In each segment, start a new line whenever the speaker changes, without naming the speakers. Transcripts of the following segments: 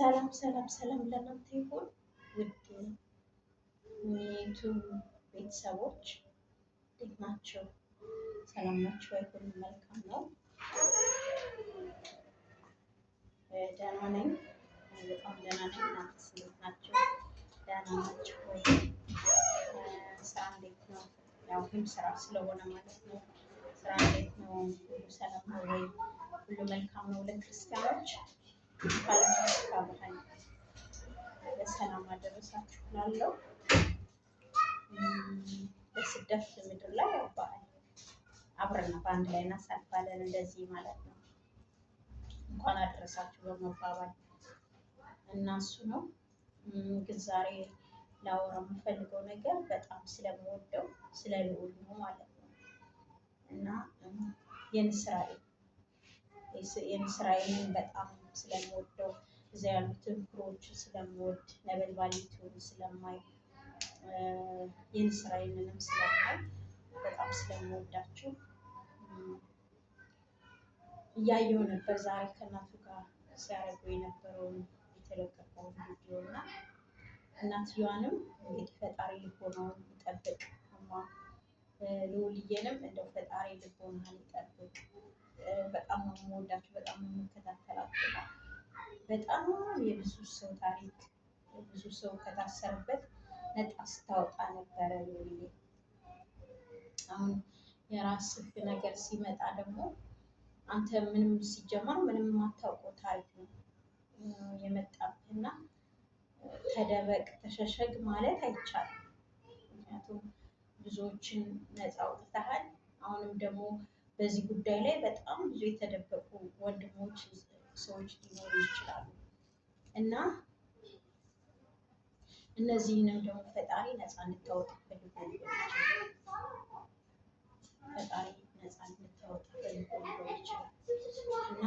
ሰላም ሰላም ሰላም ለእናንተ ይሁን ውድ የዩቱብ ቤተሰቦች እንዴት ናቸው? ሰላም ናቸው? ሁሉም መልካም ነው? ደህና ነኝ፣ በጣም ደህና ነኝ። እናንተስ እንዴት ናቸው? ደህና ናቸው ወይ? ስራ እንዴት ነው? ያው ሁሉም ስራ ስለሆነ ማለት ነው። ስራ እንዴት ነው? ሁሉ ሰላም ነው ወይ? ሁሉ መልካም ነው? ለክርስቲያኖች ፋሲካ በዓል በሰላም አደረሳችሁ እላለሁ። በስደት ምድር ላይ በዓል አብረን በአንድ ላይ እናሳልፋለን እንደዚህ ማለት ነው። እንኳን አደረሳችሁ በመባባል እና እሱ ነው። ግን ዛሬ ላወራ የምፈልገው ነገር በጣም ስለምወደው ስለ ልዑል ነው ማለት ነው እና የንስራኤልን በጣም ስለምወደው እዛ ያሉትን ክሮች ስለምወድ ነበልባሊቱን ስለማይ የንስራኤልንም ስለማይ በጣም ስለምወዳቸው እያየሁ ነበር። ዛሬ ከእናቱ ጋር ሲያደርጉ የነበረውን የተለቀቀውን ቪዲዮ እና እናትየዋንም እንግዲህ ፈጣሪ ልቦናውን ይጠብቅ፣ ልዑልዬንም እንደው ፈጣሪ ልቦናህን ይጠብቅ። በጣም ነው የምወዳቸው፣ በጣም ነው የምከታተላቸው። በጣም የብዙ ሰው ታሪክ ብዙ ሰው ከታሰረበት ነጣ ስታወጣ ነበረ ልዑልዬ። አሁን የራስህ ነገር ሲመጣ ደግሞ አንተ ምንም ሲጀመር ምንም የማታውቀው ታሪክ ነው የመጣብህና ተደበቅ ተሸሸግ ማለት አይቻልም። ምክንያቱም ብዙዎችን ነፃ አውጥተሃል። አሁንም ደግሞ በዚህ ጉዳይ ላይ በጣም ብዙ የተደበቁ ወንድሞች ሰዎች ሊኖሩ ይችላሉ እና እነዚህንም ደግሞ ፈጣሪ ነፃ እንድታወጣ ፈልጎ ሊሆን ይችላል። ፈጣሪ ነፃ እንድታወጣ ፈልጎ ሊሆን ይችላል እና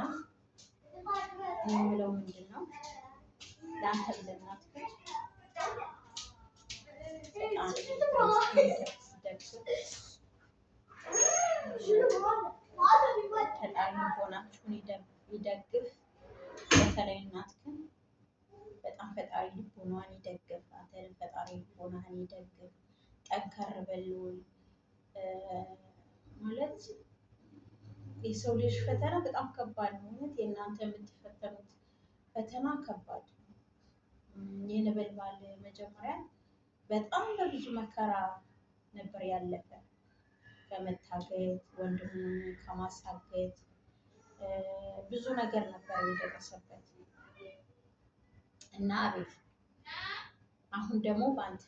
የምለው ምንድን ነው ለአንተ ለእናት ፈጣሪ ልቦናችሁን ይደግፍ። በተለይ እናትህን በጣም ፈጣሪ ልቦናዋን ይደግፍ። አንተንም ፈጣሪ ልቦናህን ይደግፍ። ጠንከር በል ማለት የሰው ልጅ ፈተና በጣም ከባድ ነው። እውነት የእናንተ የምትፈተኑት ፈተና ከባድ ነው። የነበልባል መጀመሪያ በጣም በብዙ መከራ ነበር ያለፈ። ከመታገት ወንድሙን ከማሳገት ብዙ ነገር ነበር የደረሰበት እና አቤት አሁን ደግሞ በአንተ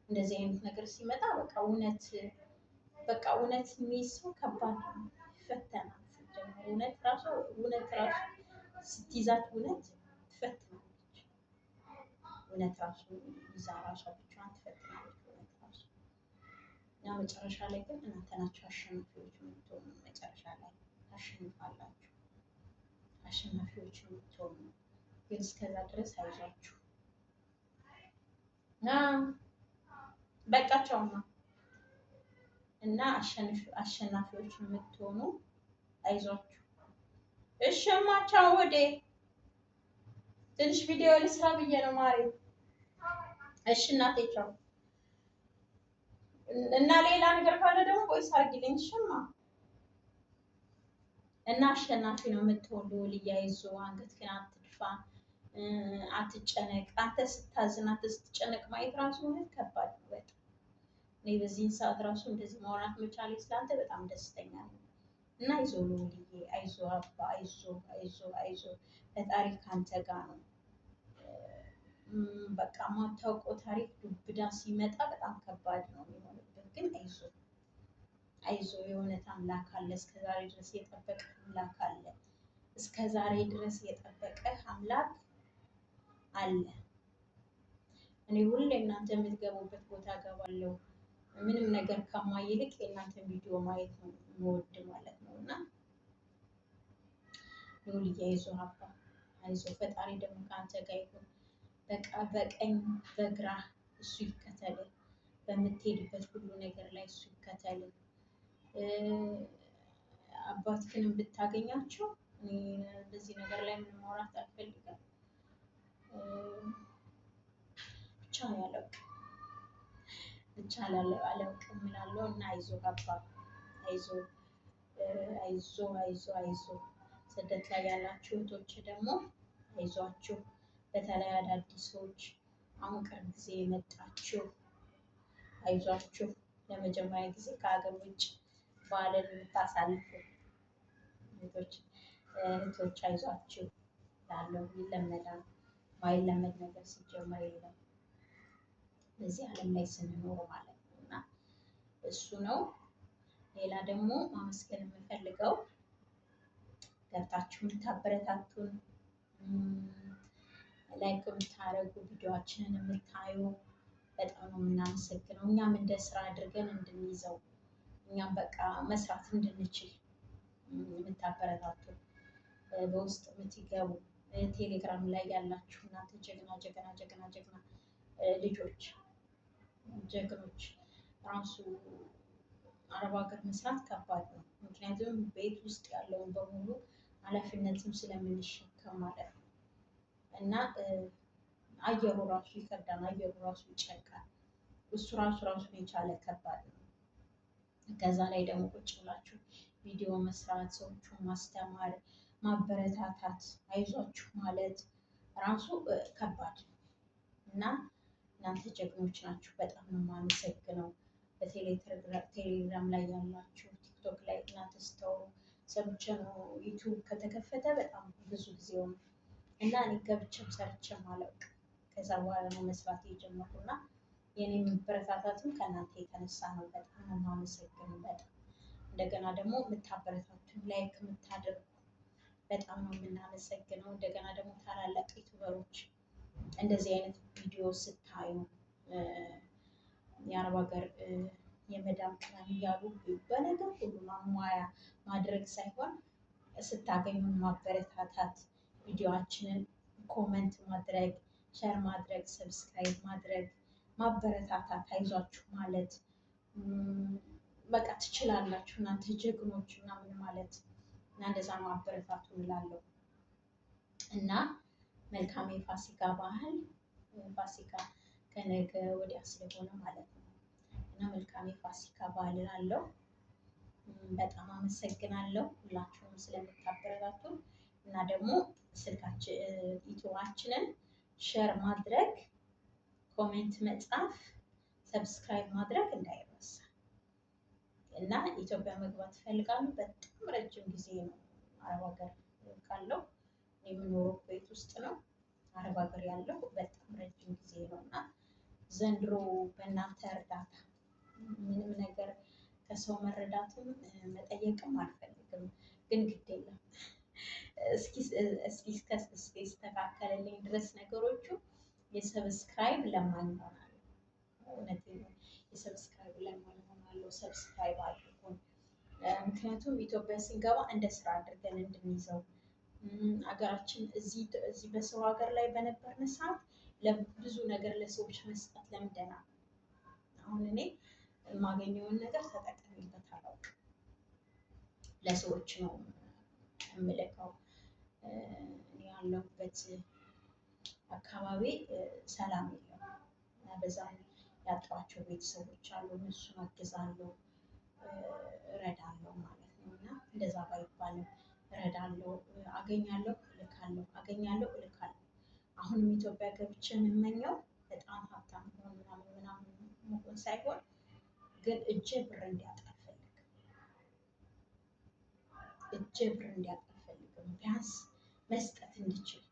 እንደዚህ አይነት ነገር ሲመጣ በቃ እውነት የሚይዝ ሰው ከባድ ነው፣ ይፈተናል። ሲጀመር እውነት ራሱ ስትይዛት እውነት ትፈትናለች። እውነት ራሱ ይዛ ራሷ ብቻዋን ትፈትናለች እውነት ራሱ እና መጨረሻ ላይ ግን እናንተ ናችሁ አሸናፊዎች የምትሆኑ። መጨረሻ ላይ ታሸንፋላችሁ፣ አሸናፊዎች የምትሆኑ። ግን እስከዛ ድረስ አይዟችሁ በቃቸውማ እና አሸናፊዎች የምትሆኑ አይዟችሁ። እሽማ ቻው። ወዴ ትንሽ ቪዲዮ ልስራ ብዬ ነው ማሬ። እሺ እናቴ ቻው። እና ሌላ ነገር ካለ ደግሞ ቮይስ አድርጊልኝ እሽማ። እና አሸናፊ ነው የምትሆኑ። ልያይዞ አንገትህን አትድፋ፣ አትጨነቅ። አንተ ስታዝን አንተ ስትጨነቅ ማየት ራሱ እውነት ከባድ ነው በጣም። እኔ በዚህን ሰዓት ራሱ እንደዚህ ማውራት መቻሌ ስላንተ በጣም ደስተኛ ነው እና አይዞ ልዑልዬ፣ አይዞ አባ፣ አይዞ ፈጣሪ ካንተ ጋር ነው። በቃ ማታውቀው ታሪክ ዱብዳ ሲመጣ በጣም ከባድ ነው የሚሆንበት። ግን አይዞ የእውነት አምላክ አለ። እስከዛሬ ድረስ የጠበቀህ አምላክ አለ። እስከዛሬ ድረስ የጠበቀህ አምላክ አለ። እኔ ሁሌ እናንተ የምትገቡበት ቦታ እገባለሁ። ምንም ነገር ከማይ ይልቅ የእናንተን ቪዲዮ ማየት ነው የምወድ ማለት ነው እና ልዑልዬ አይዞህ አባ፣ አይዞህ ፈጣሪ ደግሞ ከአንተ ጋር ይሁን። በቃ በቀኝ በግራ እሱ ይከተልህ። በምትሄድበት ሁሉ ነገር ላይ እሱ ይከተልህ። አባትህንም ብታገኛቸው በዚህ ነገር ላይ ምን ማውራት አልፈልግም። ብቻ አላውቅም እላለሁ እና አይዞ አባ አይዞ አይዞ። ስደት ላይ ያላችሁ እህቶች ደግሞ አይዟችሁ። በተለይ አዳዲሶች አሁን ቅርብ ጊዜ የመጣችሁ አይዟችሁ። ለመጀመሪያ ጊዜ ከሀገር ውጭ በዓልን የምታሳልፉ እህቶች አይዟችሁ ላለው ይለመዳል። ማይለመድ ነገር ሲጀመር የለም በዚህ ዓለም ላይ ስንኖር ማለት ነው እና እሱ ነው። ሌላ ደግሞ ማመስገን የምፈልገው ገብታችሁ የምታበረታቱን ላይክ የምታደርጉ ቪዲዮአችንን የምታዩ በጣም ነው የምናመሰግነው። እኛም እንደ ስራ አድርገን እንድንይዘው እኛም በቃ መስራት እንድንችል የምታበረታቱ በውስጥ የምትገቡ ቴሌግራም ላይ ያላችሁ እናንተ ጀግና ልጆች ጀግኖች ራሱ አረብ ሀገር መስራት ከባድ ነው። ምክንያቱም ቤት ውስጥ ያለውን በሙሉ ኃላፊነትም ስለምንሸከም ማለት ነው እና አየሩ ራሱ ይከብዳል። አየሩ ራሱ ይጨንቃል። እሱ ራሱን የቻለ ከባድ ነው። ከዛ ላይ ደግሞ ቁጭ ብላችሁ ቪዲዮ መስራት፣ ሰዎቹን ማስተማር፣ ማበረታታት፣ አይዟችሁ ማለት ራሱ ከባድ ነው እና እናንተ ጀግኖች ናችሁ። በጣም ነው የማመሰግነው። በቴሌግራም ላይ ያላችሁ ቲክቶክ ላይ እናንተ ስታወሩ ሰምቼ ነው ዩቱብ ከተከፈተ በጣም ብዙ ጊዜው ነው እና እኔ ገብቼም ሰርቼም አላውቅም። ከዛ በኋላ ነው መስራት የጀመርኩና የኔ መበረታታትም ከእናንተ የተነሳ ነው። በጣም ነው የማመሰግነው። በጣም እንደገና ደግሞ የምታበረታቱን ላይክ የምታደርጉ በጣም ነው የምናመሰግነው። እንደገና ደግሞ ታላላቅ ዩቱበሮች እንደዚህ አይነት ቪዲዮ ስታዩ የአረብ ሀገር የመዳም ቅመም እያሉ በነገር ሁሉ ማሟያ ማድረግ ሳይሆን ስታገኙ ማበረታታት፣ ቪዲዮአችንን ኮመንት ማድረግ፣ ሸር ማድረግ፣ ሰብስክራይብ ማድረግ፣ ማበረታታት፣ አይዟችሁ ማለት በቃ ትችላላችሁ እናንተ ጀግኖች ምናምን ማለት እና እንደዛ ማበረታቱ እላለሁ እና መልካም የፋሲካ ባህል። ፋሲካ ከነገ ወዲያ ስለሆነ ማለት ነው እና መልካም የፋሲካ ባህል እላለሁ። በጣም አመሰግናለሁ ሁላችሁም ስለምታበረታቱ እና ደግሞ ዩቲዩባችንን ሼር ማድረግ፣ ኮሜንት መጻፍ፣ ሰብስክራይብ ማድረግ እንዳይረሳ እና ኢትዮጵያ መግባት እፈልጋለሁ። በጣም ረጅም ጊዜ ነው አረብ ሀገር ካለው የምኖረው ቤት ውስጥ ነው። አረብ ሀገር ያለው በጣም ረጅም ጊዜ ነው እና ዘንድሮ በእናንተ እርዳታ ምንም ነገር ከሰው መረዳትም መጠየቅም አልፈልግም፣ ግን ግድ የለም እስኪ ስተካከልልኝ ድረስ ነገሮቹ የሰብስክራይብ ለማኝ ሆናለሁ። እውነቴን ነው። የሰብስክራይብ ለማኝ ሆናለሁ። ሰብስክራይብ አድርጉን። ምክንያቱም ኢትዮጵያ ስንገባ እንደ ስራ አድርገን እንድንይዘው ሀገራችን እዚህ በሰው ሀገር ላይ በነበርን ሰዓት ለብዙ ነገር ለሰዎች መስጠት ለምደናል። አሁን እኔ የማገኘውን ነገር ተጠቅሜበት አላውቅም። ለሰዎች ነው የምልከው። እኔ ያለሁበት አካባቢ ሰላም የለም እና በዛም ያጣኋቸው ቤተሰቦች አሉ። እነሱን አግዛለሁ፣ እረዳለሁ ማለት ነው እና እንደዛ ባይባልም እረዳለሁ፣ አገኛለሁ፣ እልካለሁ፣ አገኛለሁ፣ እልካለሁ። አሁንም ኢትዮጵያ ገብቼ የምመኘው በጣም ሀብታም መሆን ምናምን መሆን ሳይሆን ግን እጄ ብር እንዲያጣ አልፈልግም። እጄ ብር እንዲያጣ አልፈልግም። ቢያንስ መስጠት እንድችል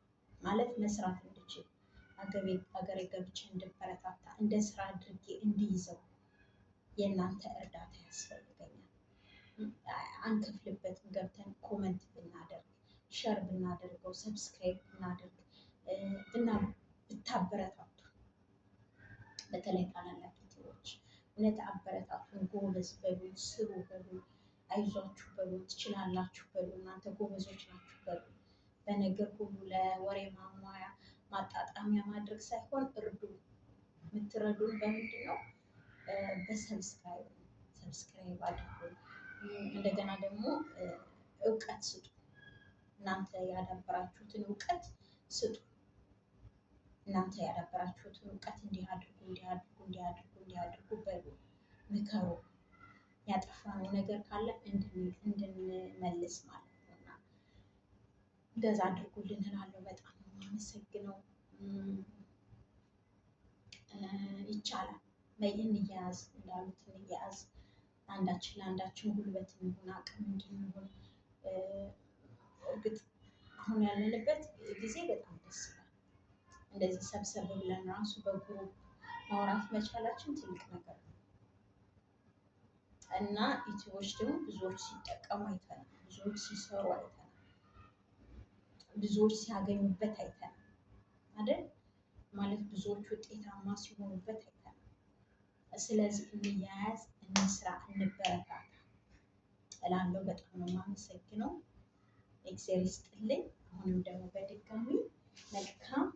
ማለት መስራት እንድችል ሀገሬ ገብቼ እንድበረታታ እንደ ስራ አድርጌ እንዲይዘው የእናንተ እርዳታ ያስፈልገኛል። አንከፍልበትም። ገብተን ኮመንት ብናደርግ፣ ሸር ብናደርገው፣ ሰብስክራይብ ብናደርግ እና ብታበረታቱ በተለይ ታላላቅ ዩቲዩበሮች እውነት አበረታቱን። ጎበዝ በሉ፣ ስሩ በሉ፣ አይዟችሁ በሉ፣ ትችላላችሁ በሉ፣ እናንተ ጎበዞች ናችሁ በሉ። በነገር ሁሉ ለወሬ ማሟያ ማጣጣሚያ ማድረግ ሳይሆን እርዱ። የምትረዱን በምንድን ነው? በሰብስክራይብ ነው። ሰብስክራይብ አድርጉ። እንደገና ደግሞ እውቀት ስጡ። እናንተ ያዳበራችሁትን እውቀት ስጡ። እናንተ ያዳበራችሁትን እውቀት እንዲህ አድርጉ፣ እንዲህ አድርጉ፣ እንዲህ አድርጉ፣ እንዲህ አድርጉ በሉ፣ ምከሩ። ያጠፋነው ነገር ካለ እንድንመልስ ማለት ነው። እና እንደዛ አድርጉልን እላለሁ። በጣም ነው የማመሰግነው። ይቻላል። እንያያዝ፣ እንዳሉት እንያያዝ። አንዳችን ለአንዳችን ጉልበት እንሆን፣ አቅም እንድንሆን። እርግጥ አሁን ያለንበት ጊዜ በጣም ደስ ይላል። እንደዚህ ሰብሰብ ብለን ራሱ በግሩፕ ማውራት መቻላችን ትልቅ ነገር ነው እና ዩቲዩቦች ደግሞ ብዙዎች ሲጠቀሙ አይተናል፣ ብዙዎች ሲሰሩ አይተናል፣ ብዙዎች ሲያገኙበት አይተናል አይደል? ማለት ብዙዎች ውጤታማ ሲሆኑበት አይተናል። ስለዚህ እንያያዝ፣ እንስራ፣ እንበረታታ እላለሁ። በጣም ነው የማመሰግነው። እግዚአብሔር ይስጥልኝ። አሁንም ደግሞ በድጋሚ መልካም